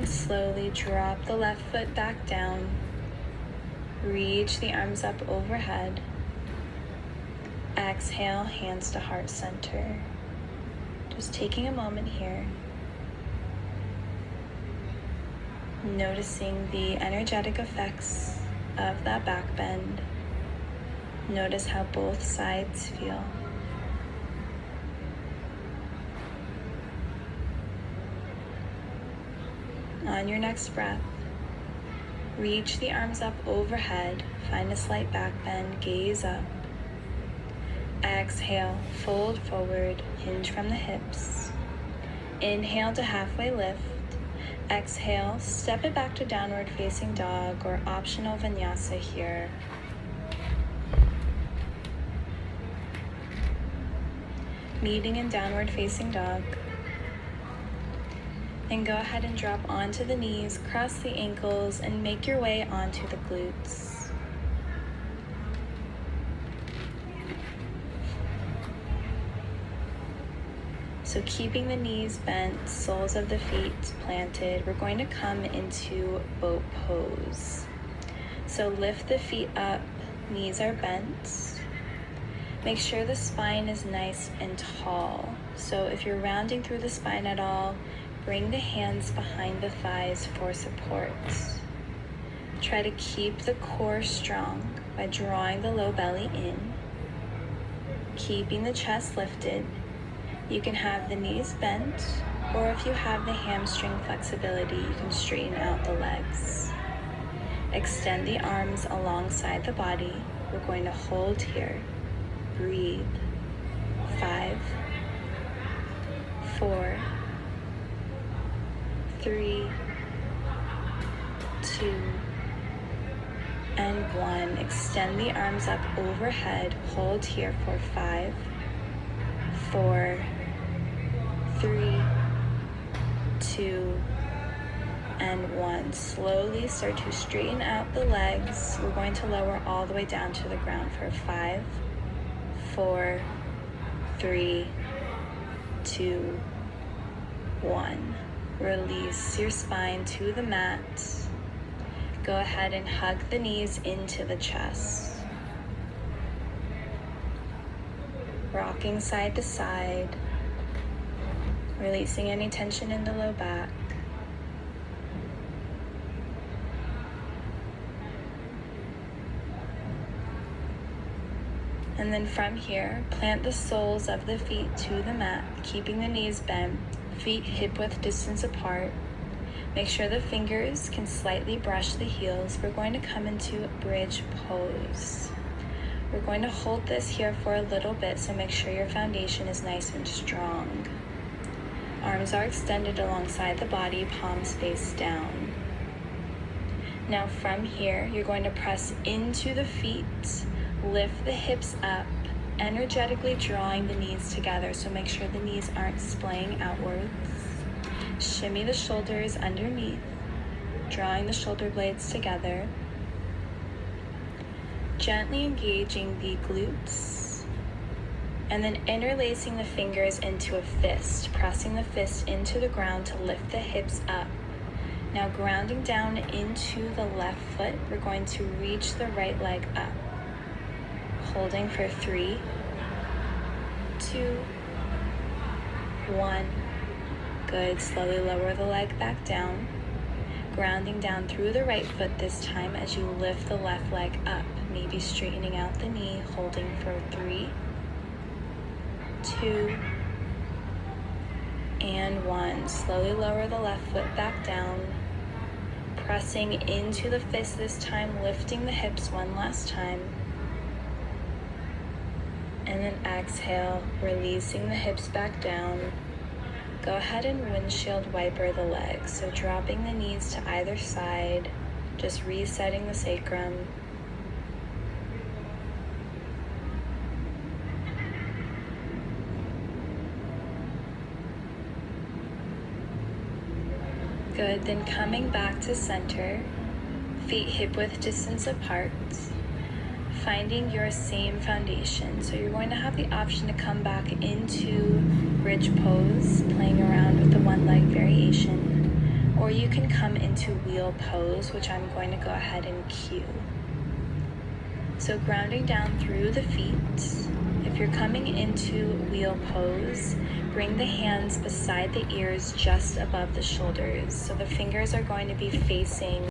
And slowly drop the left foot back down. Reach the arms up overhead. Exhale, hands to heart center. Just taking a moment here. Noticing the energetic effects of that back bend. Notice how both sides feel. On your next breath, reach the arms up overhead, find a slight back bend, gaze up. Exhale, fold forward, hinge from the hips. Inhale to halfway lift. Exhale, step it back to downward facing dog or optional vinyasa here. Meeting in downward facing dog. Then go ahead and drop onto the knees, cross the ankles, and make your way onto the glutes. So keeping the knees bent, soles of the feet planted, we're going to come into boat pose. So lift the feet up, knees are bent. Make sure the spine is nice and tall. So if you're rounding through the spine at all, bring the hands behind the thighs for support. Try to keep the core strong by drawing the low belly in, keeping the chest lifted. You can have the knees bent, or if you have the hamstring flexibility, you can straighten out the legs. Extend the arms alongside the body. We're going to hold here. Breathe. 5, 4, 3, 2, and 1. Extend the arms up overhead. Hold here for 5, 4, 3, 2, and 1. Slowly start to straighten out the legs. We're going to lower all the way down to the ground for 5, 4, 3, 2, 1. Release your spine to the mat. Go ahead and hug the knees into the chest. Rocking side to side. Releasing any tension in the low back. And then from here, plant the soles of the feet to the mat, keeping the knees bent, feet hip-width distance apart. Make sure the fingers can slightly brush the heels. We're going to come into bridge pose. We're going to hold this here for a little bit, so make sure your foundation is nice and strong. Arms are extended alongside the body, palms face down. Now from here, you're going to press into the feet, lift the hips up, energetically drawing the knees together, so make sure the knees aren't splaying outwards. Shimmy the shoulders underneath, drawing the shoulder blades together. Gently engaging the glutes, and then interlacing the fingers into a fist, pressing the fist into the ground to lift the hips up. Now grounding down into the left foot, we're going to reach the right leg up. Holding for 3, 2, 1. Good. Slowly lower the leg back down. Grounding down through the right foot this time as you lift the left leg up. Maybe straightening out the knee. Holding for 3, 2, and 1. Slowly lower the left foot back down. Pressing into the fist this time, lifting the hips one last time. And then exhale, releasing the hips back down. Go ahead and windshield wiper the legs. So dropping the knees to either side, just resetting the sacrum. Good, then coming back to center, feet hip-width distance apart. Finding your same foundation. So you're going to have the option to come back into bridge pose, playing around with the one leg variation, or you can come into wheel pose, which I'm going to go ahead and cue. So grounding down through the feet. If you're coming into wheel pose, bring the hands beside the ears just above the shoulders. So the fingers are going to be facing